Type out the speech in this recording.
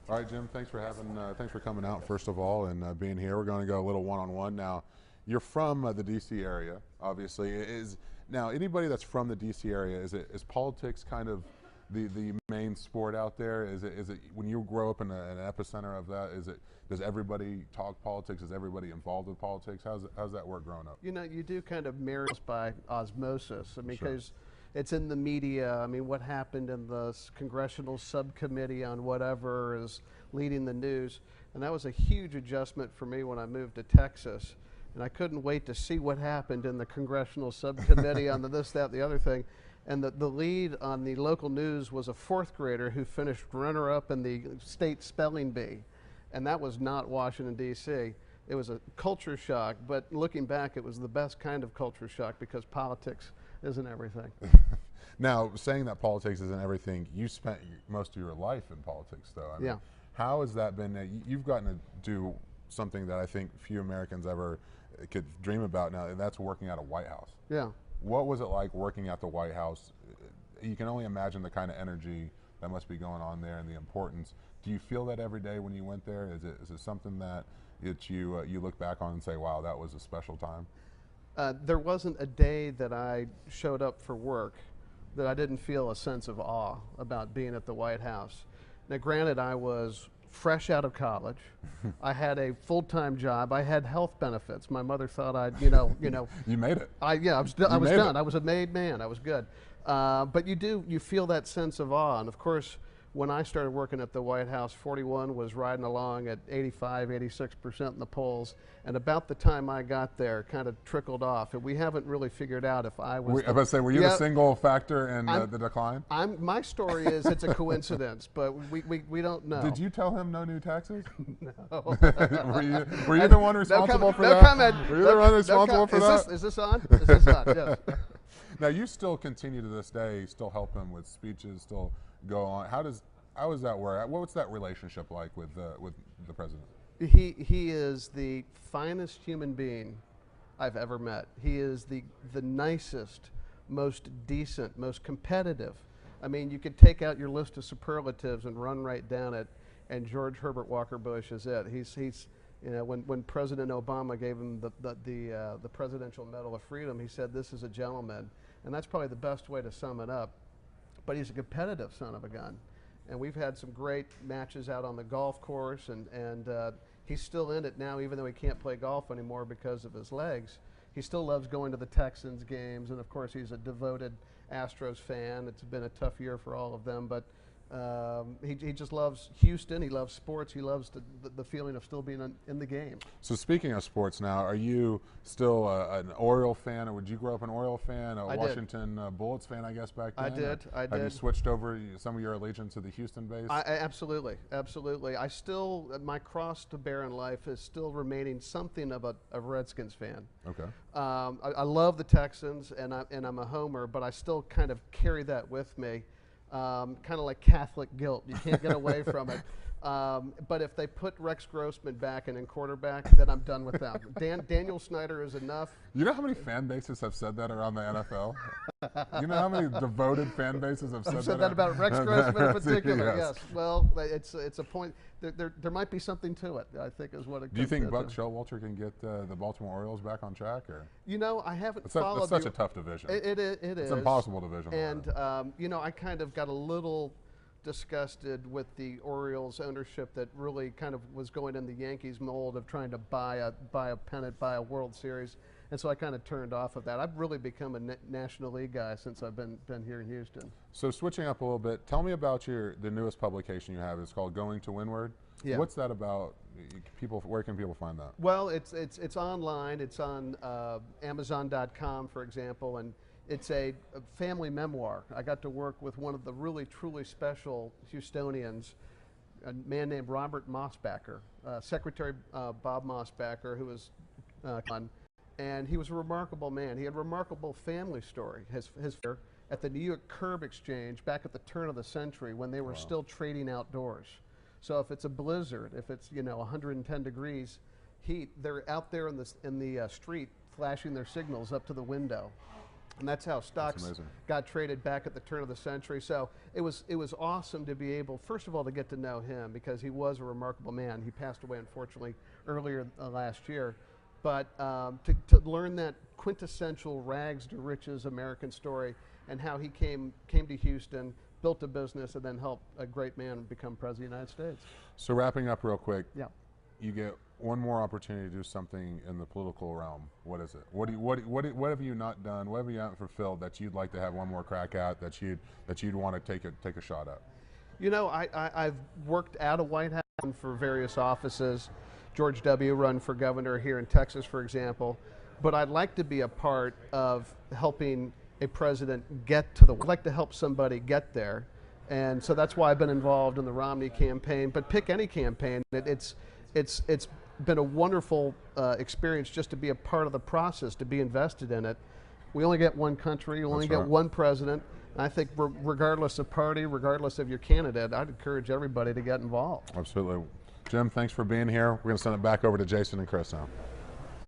All right, Jim. Thanks for coming out first of all and being here. We're going to go a little one-on-one now. You're from the D.C. area, obviously. Is now anybody that's from the D.C. area? Is politics kind of the main sport out there? Is it when you grow up in an epicenter of that? Does everybody talk politics? Is everybody involved with politics? How's that work growing up? You know, you do kind of marry us by osmosis. I mean, Sure. because it's in the media. I mean, what happened in the congressional subcommittee on whatever is leading the news. And that was a huge adjustment for me when I moved to Texas. And I couldn't wait to see what happened in the congressional subcommittee on the this, that, the other thing. And the lead on the local news was a fourth grader who finished runner-up in the state spelling bee. And that was not Washington, D.C. It was a culture shock, but looking back, it was the best kind of culture shock because politics isn't everything. Now, saying that politics isn't everything, you spent most of your life in politics, though. I mean, Yeah. how has that been? You've gotten to do something that I think few Americans ever could dream about now, and that's working at a White House. Yeah. What was it like working at the White House? You can only imagine the kind of energy that must be going on there and the importance. Do you feel that every day when you went there? Is it something that you look back on and say, wow, that was a special time? There wasn't a day that I showed up for work that I didn't feel a sense of awe about being at the White House. Now, granted, I was fresh out of college. I had a full-time job. I had health benefits. My mother thought I'd, you know. You made it. I was done. I was a made man. I was good. But you feel that sense of awe. And of course, when I started working at the White House, 41 was riding along at 85, 86% in the polls. And about the time I got there, kind of trickled off. And we haven't really figured out if I was. I was about to say, were you the single factor in the decline? My story is it's a coincidence, but we don't know. Did you tell him no new taxes? No. were you the one responsible for that? Comment. Were you the one responsible for that? Is this on? Is this on? Yes. Now you still continue to this day, still help him with speeches, still go on. How does that work? What's that relationship like with the president? He is the finest human being I've ever met. He is the nicest, most decent, most competitive. I mean, you could take out your list of superlatives and run right down it, and George Herbert Walker Bush is it. He's you know, when President Obama gave him the Presidential Medal of Freedom, he said, "This is a gentleman," and that's probably the best way to sum it up. But he's a competitive son of a gun. And we've had some great matches out on the golf course, and he's still in it now, even though he can't play golf anymore because of his legs. He still loves going to the Texans games, and of course he's a devoted Astros fan. It's been a tough year for all of them, but he just loves Houston. He loves sports. He loves the feeling of still being in the game. So speaking of sports now, are you still an Oriole fan, or would you grow up an Oriole fan, a Washington Bullets fan, I guess, back then? I did. Have you switched over some of your allegiance to the Houston base? Absolutely. I still, my cross to bear in life is still remaining something of a Redskins fan. Okay. I love the Texans, and I'm a homer, but I still kind of carry that with me. Kind of like Catholic guilt. You can't get away from it. But if they put Rex Grossman back and in quarterback, then I'm done with them. Daniel Snyder is enough. You know how many fan bases have said that around the NFL? You know how many devoted fan bases have said that about Rex Grossman in particular? Yes. Yes. Well, it's a point. There might be something to it, I think, is what it. Do you think Buck Showalter can get the Baltimore Orioles back on track? Or you know, I haven't followed. It's such a tough division. It is. It's an impossible division. And you know, I kind of got a little disgusted with the Orioles ownership that really kind of was going in the Yankees mold of trying to buy a pennant, buy a World Series, and so I kind of turned off of that. I've really become a National League guy since I've been here in Houston. So switching up a little bit, tell me about the newest publication you have. It's called Going to Windward. Yeah. What's that about? Where can people find that? Well, it's online. It's on Amazon.com, for example, and it's a family memoir. I got to work with one of the really, truly special Houstonians, a man named Robert Mosbacher, Secretary Bob Mosbacher, who was and he was a remarkable man. He had a remarkable family story. His at the New York Curb Exchange back at the turn of the century when they were still trading outdoors. So if it's a blizzard, if it's 110 degrees heat, they're out there in the street flashing their signals up to the window. And that's how stocks amazing. got traded back at the turn of the century. So it was awesome to be able, first of all, to get to know him because he was a remarkable man. He passed away, unfortunately, earlier last year. But to learn that quintessential rags to riches American story and how he came to Houston, built a business, and then helped a great man become president of the United States. So wrapping up real quick, Yeah. you get one more opportunity to do something in the political realm. What is it? What have you not done? What have you not fulfilled that you'd like to have one more crack at? That you'd want to take a shot at? You know, I've worked at a White House for various offices. George W. run for governor here in Texas, for example. But I'd like to be a part of helping a president get to I'd like to help somebody get there. And so that's why I've been involved in the Romney campaign. But pick any campaign. It's been a wonderful experience just to be a part of the process, to be invested in it. We only get one country, we only That's get right. one president. And I think regardless of party, regardless of your candidate, I'd encourage everybody to get involved. Absolutely. Jim, thanks for being here. We're going to send it back over to Jason and Chris now.